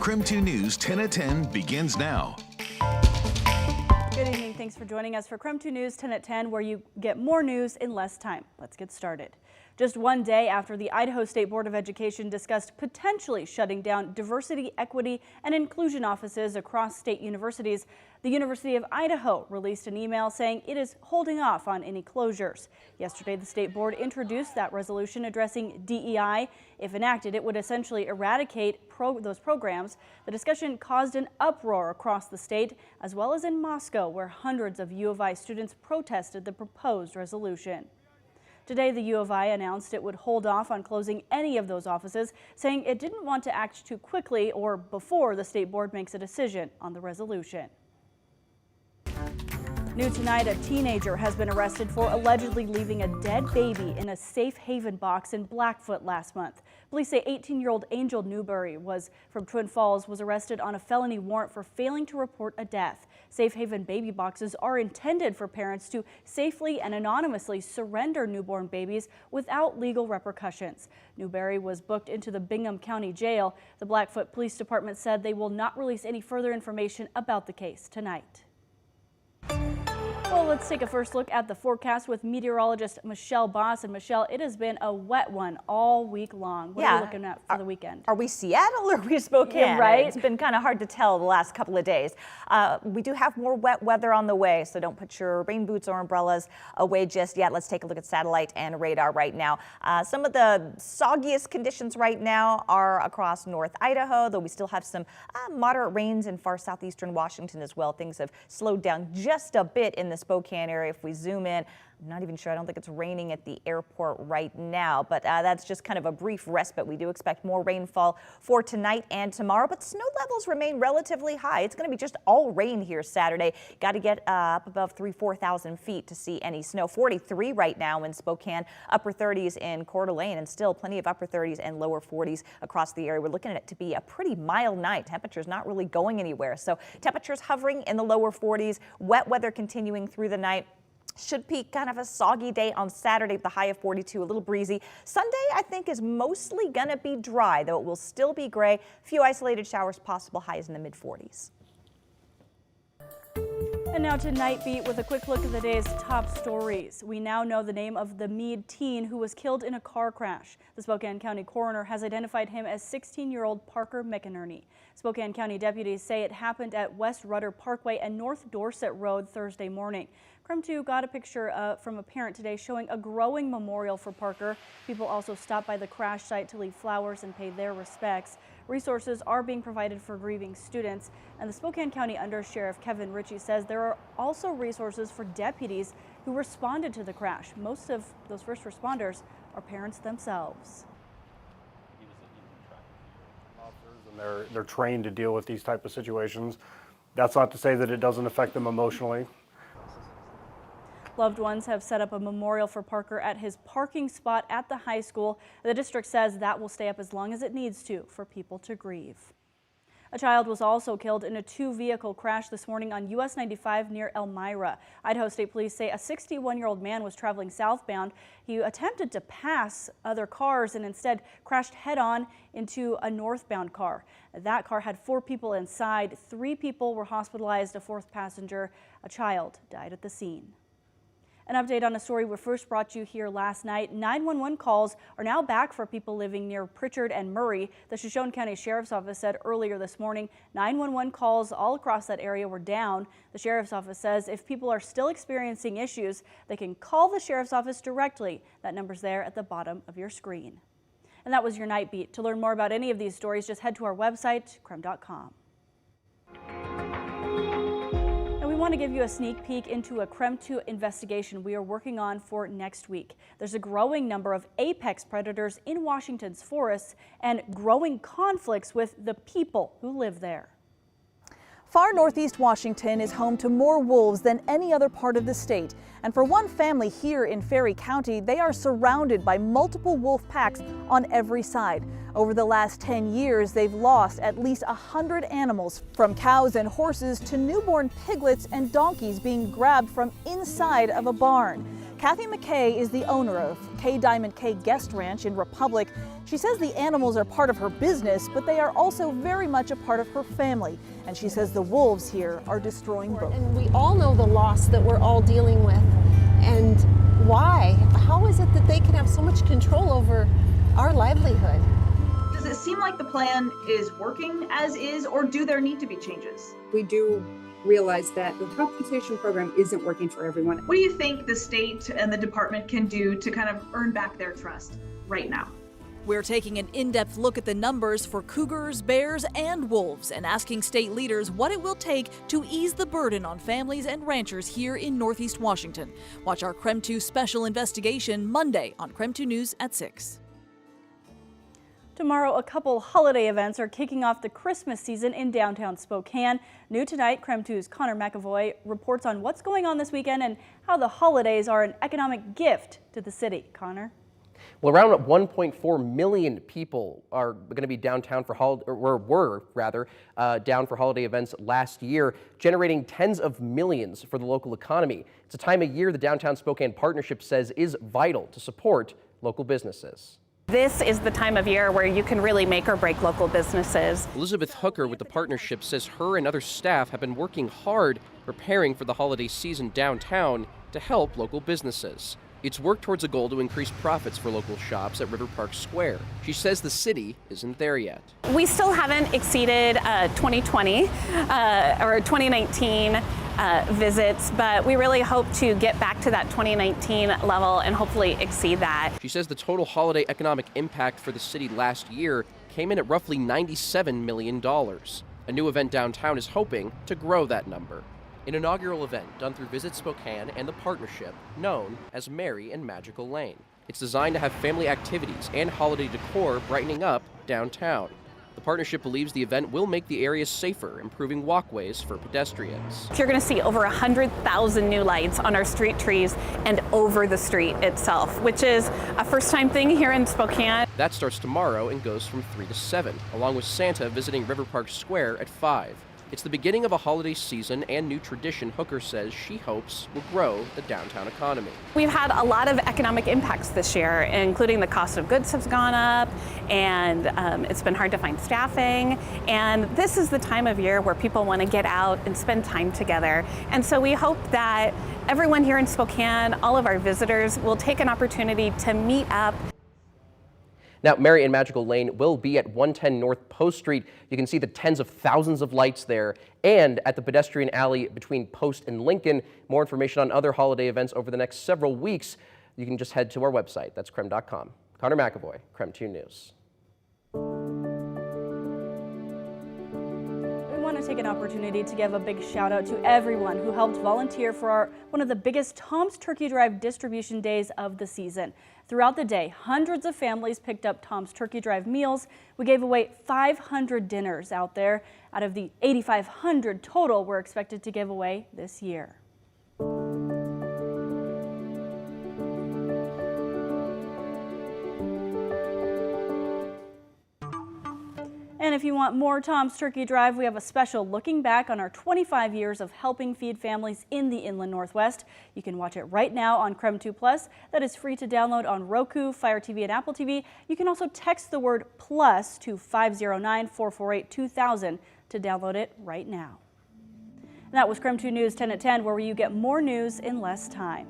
KREM 2 News 10 at 10 begins now. Good evening. Thanks for joining us for KREM 2 News 10 at 10, where you get more news in less time. Let's get started. Just one day after the Idaho State Board of Education discussed potentially shutting down diversity, equity, and inclusion offices across state universities, the University of Idaho released an email saying it is holding off on any closures. Yesterday, the state board introduced that resolution addressing DEI. If enacted, it would essentially eradicate those programs. The discussion caused an uproar across the state, as well as in Moscow, where hundreds of U of I students protested the proposed resolution. Today, the U of I announced it would hold off on closing any of those offices, saying it didn't want to act too quickly or before the state board makes a decision on the resolution. New tonight, a teenager has been arrested for allegedly leaving a dead baby in a safe haven box in Blackfoot last month. Police say 18-year-old Angel Newberry from Twin Falls was arrested on a felony warrant for failing to report a death. Safe haven baby boxes are intended for parents to safely and anonymously surrender newborn babies without legal repercussions. Newberry was booked into the Bingham County Jail. The Blackfoot Police Department said they will not release any further information about the case tonight. Well, let's take a first look at the forecast with meteorologist Michelle Boss. And Michelle, it has been a wet one all week long. What are we looking at for the weekend? Are we Seattle or are we Spokane? Yeah, right? It's been kind of hard to tell the last couple of days. We do have more wet weather on the way, so don't put your rain boots or umbrellas away just yet. Let's take a look at satellite and radar right now. Some of the soggiest conditions right now are across North Idaho, though we still have some moderate rains in far southeastern Washington as well. Things have slowed down just a bit in the Spokane area. If we zoom in, I'm not even sure. I don't think it's raining at the airport right now, but that's just kind of a brief respite. We do expect more rainfall for tonight and tomorrow, but snow levels remain relatively high. It's going to be just all rain here Saturday. Got to get up above 4,000 feet to see any snow. 43 right now in Spokane, upper 30s in Coeur d'Alene, and still plenty of upper 30s and lower 40s across the area. We're looking at it to be a pretty mild night. Temperatures not really going anywhere. So temperatures hovering in the lower 40s, wet weather continuing through the night. Should peak kind of a soggy day on Saturday with a high of 42, a little breezy. Sunday, I think, is mostly going to be dry, though it will still be gray. A few isolated showers possible, highs in the mid-40s. And now to Nightbeat with a quick look at the day's top stories. We now know the name of the Meade teen who was killed in a car crash. The Spokane County coroner has identified him as 16-year-old Parker McInerney. Spokane County deputies say it happened at West Rudder Parkway and North Dorset Road Thursday morning. KREM 2 got a picture from a parent today showing a growing memorial for Parker. People also stopped by the crash site to leave flowers and pay their respects. Resources are being provided for grieving students, and the Spokane County Undersheriff Kevin Ritchie says there are also resources for deputies who responded to the crash. Most of those first responders are parents themselves. And they're trained to deal with these type of situations. That's not to say that it doesn't affect them emotionally. Loved ones have set up a memorial for Parker at his parking spot at the high school. The district says that will stay up as long as it needs to for people to grieve. A child was also killed in a two-vehicle crash this morning on US 95 near Elmira. Idaho State Police say a 61-year-old man was traveling southbound. He attempted to pass other cars and instead crashed head-on into a northbound car. That car had 4 people inside. 3 people were hospitalized. A 4th passenger, a child, died at the scene. An update on a story we first brought you here last night. 911 calls are now back for people living near Pritchard and Murray. The Shoshone County Sheriff's Office said earlier this morning 911 calls all across that area were down. The Sheriff's Office says if people are still experiencing issues, they can call the Sheriff's Office directly. That number's there at the bottom of your screen. And that was your Nightbeat. To learn more about any of these stories, just head to our website, krem.com. We want to give you a sneak peek into a KREM 2 investigation we are working on for next week. There's a growing number of apex predators in Washington's forests and growing conflicts with the people who live there. Far northeast Washington is home to more wolves than any other part of the state. And for one family here in Ferry County, they are surrounded by multiple wolf packs on every side. Over the last 10 years, they've lost at least 100 animals, from cows and horses to newborn piglets and donkeys being grabbed from inside of a barn. Kathy McKay is the owner of K Diamond K Guest Ranch in Republic. She says the animals are part of her business, but they are also very much a part of her family. And she says the wolves here are destroying both. And we all know the loss that we're all dealing with. And why? How is it that they can have so much control over our livelihood? Does it seem like the plan is working as is, or do there need to be changes? We do realize that the compensation program isn't working for everyone. What do you think the state and the department can do to kind of earn back their trust right now? We're taking an in-depth look at the numbers for cougars, bears, and wolves and asking state leaders what it will take to ease the burden on families and ranchers here in Northeast Washington. Watch our KREM 2 special investigation Monday on KREM 2 News at 6. Tomorrow, a couple holiday events are kicking off the Christmas season in downtown Spokane. New tonight, KREM 2's Connor McAvoy reports on what's going on this weekend and how the holidays are an economic gift to the city. Connor? Well, around 1.4 million people are going to be downtown for down for holiday events last year, generating tens of millions for the local economy. It's a time of year the Downtown Spokane Partnership says is vital to support local businesses. This is the time of year where you can really make or break local businesses. Elizabeth Hooker with the partnership says her and other staff have been working hard preparing for the holiday season downtown to help local businesses. It's worked towards a goal to increase profits for local shops at River Park Square. She says the city isn't there yet. We still haven't exceeded 2020 or 2019 visits, but we really hope to get back to that 2019 level and hopefully exceed that. She says the total holiday economic impact for the city last year came in at roughly $97 million. A new event downtown is hoping to grow that number. An inaugural event done through Visit Spokane and the partnership known as Merry and Magical Lane. It's designed to have family activities and holiday decor brightening up downtown. The partnership believes the event will make the area safer, improving walkways for pedestrians. You're going to see over 100,000 new lights on our street trees and over the street itself, which is a first-time thing here in Spokane. That starts tomorrow and goes from 3 to 7, along with Santa visiting River Park Square at 5. It's the beginning of a holiday season and new tradition Hooker says she hopes will grow the downtown economy. We've had a lot of economic impacts this year, including the cost of goods has gone up, and it's been hard to find staffing. And this is the time of year where people want to get out and spend time together. And so we hope that everyone here in Spokane, all of our visitors, will take an opportunity to meet up. Now, Merry and Magical Lane will be at 110 North Post Street. You can see the tens of thousands of lights there, and at the pedestrian alley between Post and Lincoln. More information on other holiday events over the next several weeks, you can just head to our website. That's KREM.com. Connor McAvoy, KREM 2 News. We want to take an opportunity to give a big shout out to everyone who helped volunteer for one of the biggest Tom's Turkey Drive distribution days of the season. Throughout the day, hundreds of families picked up Tom's Turkey Drive meals. We gave away 500 dinners out there out of the 8,500 total we're expected to give away this year. And if you want more Tom's Turkey Drive, we have a special looking back on our 25 years of helping feed families in the Inland Northwest. You can watch it right now on KREM 2 Plus. That is free to download on Roku, Fire TV, and Apple TV. You can also text the word PLUS to 509-448-2000 to download it right now. And that was KREM 2 News 10 at 10, where you get more news in less time.